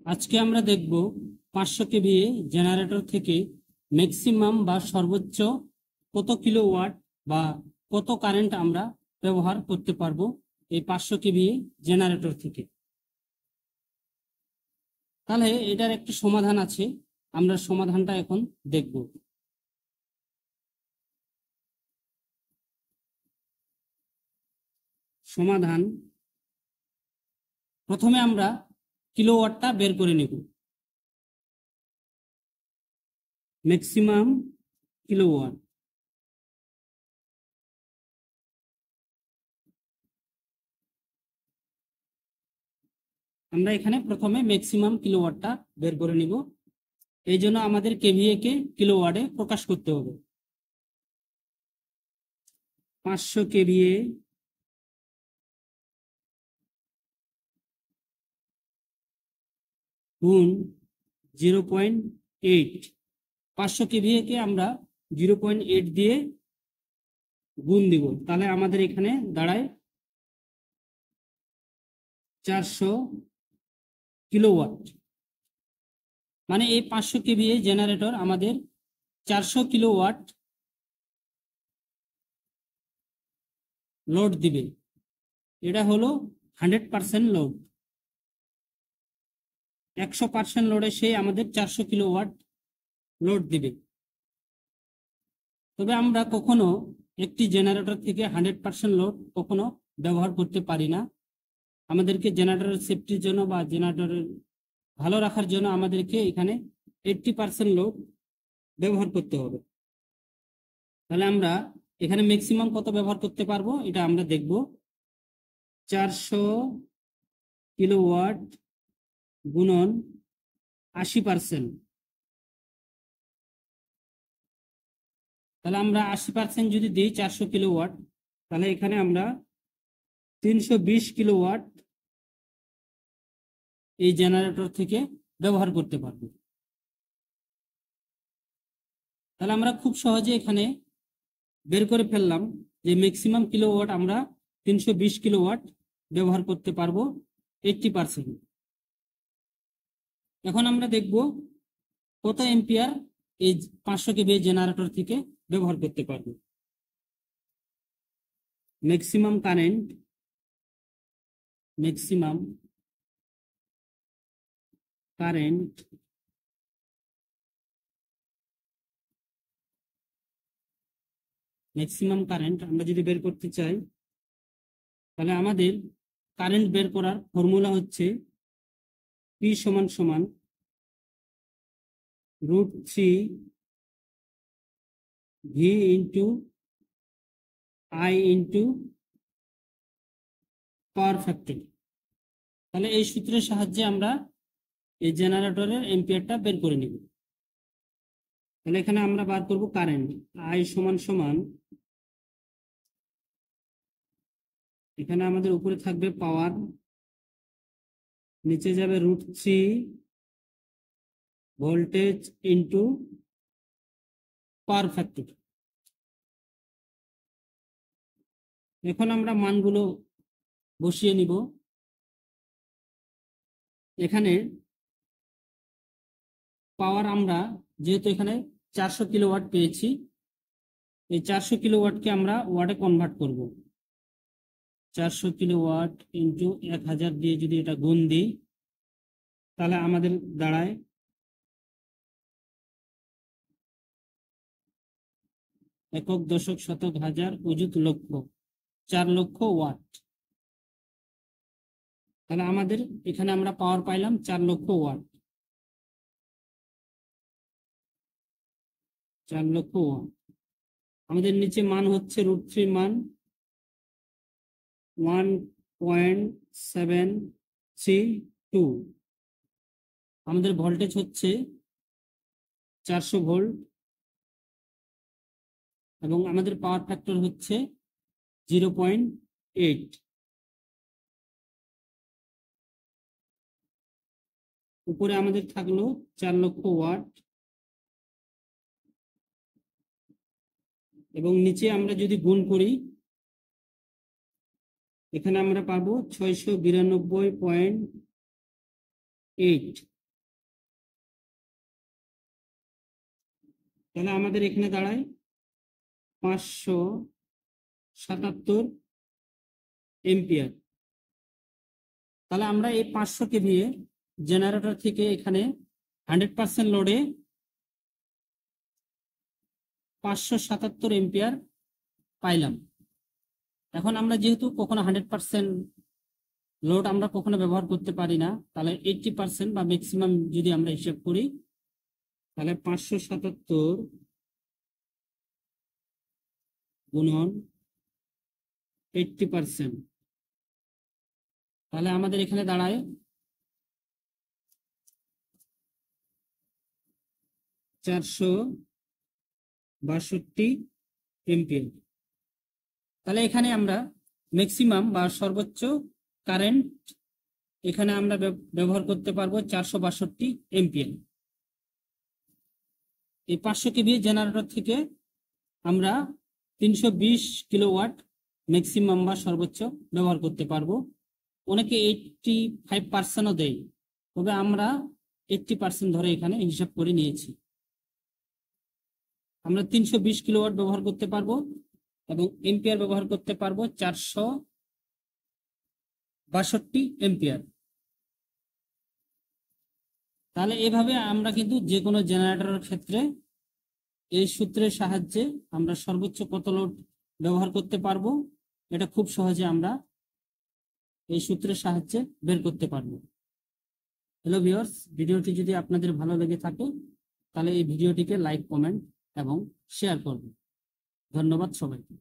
আজকে আমরা দেখব 500 কেভিএ জেনারেটর থেকে ম্যাক্সিমাম বা সর্বোচ্চ কত কিলোওয়াট বা কত কারেন্ট আমরা ব্যবহার করতে পারবো এই 500 কেভিএ জেনারেটর থেকে। তাহলে এটার একটা সমাধান আছে, আমরা সমাধানটা এখন দেখব। সমাধান, প্রথমে আমরা কিলোওয়াটটা বের করে নেব। ম্যাক্সিমাম কিলোওয়াট, আমরা এখানে প্রথমে ম্যাক্সিমাম কিলোওয়াটটা বের করে নিব। এই জন্য আমাদের কেভিএ কে কিলোওয়াটে প্রকাশ করতে হবে। 500 কেভিএ গুণ 0.8, 500 কেভিএ কে আমরা 0.8 দিয়ে গুণ দিব, তাহলে আমাদের এখানে দাঁড়ায় 400 কিলোওয়াট। মানে এই 500 কেভিএ জেনারেটর আমাদের 400 কিলোওয়াট লোড দিবে। এটা হলো 100% লোড। 100% লোডে সেই আমাদের 400 কিলোওয়াট লোড দিবে। তবে আমরা কখনো একটি জেনারেটর থেকে 100% লোড কখনো ব্যবহার করতে পারি না। আমাদেরকে জেনারেটরের সেফটির জন্য বা জেনারেটরের ভালো রাখার জন্য আমাদেরকে এখানে 80% লোড ব্যবহার করতে হবে। তাহলে আমরা এখানে ম্যাক্সিমাম কত ব্যবহার করতে পারবো এটা আমরা দেখব। 400 কিলোওয়াট গুণন 80%, তাহলে আমরা 80% যদি দিই 400 কিলোওয়াট, তাহলে এখানে আমরা 320 কিলোওয়াট এই জেনারেটর থেকে ব্যবহার করতে পারবো। তাহলে আমরা খুব সহজে এখানে বের করে ফেললাম যে ম্যাক্সিমাম কিলোওয়াট আমরা 320 কিলোওয়াট ব্যবহার করতে পারবো 80%। এখন আমরা দেখব কত এম্পিয়ার এই 500 কেভিএ জেনারেটর থেকে ব্যবহার করতে পারবো। Maximum current, maximum current maximum current আমরা যদি বের করতে চাই, তাহলে আমাদের কারেন্ট বের করার ফর্মুলা হচ্ছে P সমান সমান √3 V into I into power factor. তাহলে এই সূত্রের সাহায্যে আমরা এই জেনারেটরের এম্পিয়ারটা বের করে নিব। তাহলে এখানে আমরা বার করব কারেন্ট I সমান সমান, এখানে আমাদের উপরে থাকবে পাওয়ার, নিচে যাবে √3 ভোল্টেজ ইন্টু পাওয়ার ফ্যাক্টর। এখন আমরা মানগুলো বসিয়ে নিব। এখানে পাওয়ার আমরা যেহেতু এখানে 400 কিলোওয়াট পেয়েছি, এই 400 কিলোওয়াটকে আমরা ওয়াটে কনভার্ট করব। 400 কিলোওয়াট ইন্টু 1000 দিয়ে যদি এটা গুণ দিই, তাহলে আমাদের দাঁড়ায় একক, দশক, শতক, হাজার, অযুত, লক্ষ, 4 লক্ষ ওয়াট। তাহলে আমাদের এখানে আমরা পাওয়ার পাইলাম 4 লক্ষ ওয়াট। 4 লক্ষ ওয়াট। আমাদের নিচে মান হচ্ছে √3 মান 1.732। আমাদের ভোল্টেজ হচ্ছে 400 ভোল্ট এবং আমাদের পাওয়ার ফ্যাক্টর হচ্ছে 0.8। উপরে আমাদের থাকলো 4 লক্ষ ওয়াট এবং নিচে আমরা যদি গুণ করি, এখানে আমরা পাবো 692.8। তাহলে আমাদের এখানে দাঁড়ায় 577 এম্পিয়ার। তাহলে আমরা এই 500 কেভিএ জেনারেটর থেকে এখানে 100% লোডে 577 এম্পিয়ার পাইলাম। এখন আমরা যেহেতু কখনো 100% লোড আমরা কখনো ব্যবহার করতে পারি না, তাহলে 80% বা ম্যাক্সিমাম যদি আমরা হিসাব করি, তাহলে 577 গুণন 80%, তাহলে আমাদের এখানে দাঁড়ায় 462 এম্পিয়ার। তাহলে এখানে আমরা ম্যাক্সিমাম বা সর্বোচ্চ কারেন্ট এখানে আমরা ব্যবহার করতে পারবো 462 এম্পিয়ার। এই 500 কেভি জেনারেটর থেকে আমরা 320 কিলোওয়াট ম্যাক্সিমাম বা সর্বোচ্চ ব্যবহার করতে পারবো। অনেকে 85%ও দেয়, তবে আমরা 80% ধরে এখানে হিসাব করে নিয়েছি। আমরা 320 কিলোওয়াট ব্যবহার করতে পারবো এবং এম্পিয়ার ব্যবহার করতে পারবো 462 এম্পিয়ার। তাহলে এভাবে আমরা কিন্তু যে কোনো জেনারেটরের ক্ষেত্রে এই সূত্রের সাহায্যে আমরা সর্বোচ্চ কত লোড ব্যবহার করতে পারবো, এটা খুব সহজে আমরা এই সূত্রের সাহায্যে বের করতে পারবো। হ্যালো ভিউয়ার্স, ভিডিওটি যদি আপনাদের ভালো লেগে থাকে তাহলে এই ভিডিওটিকে লাইক, কমেন্ট এবং শেয়ার করবেন। ধন্যবাদ সবাইকে।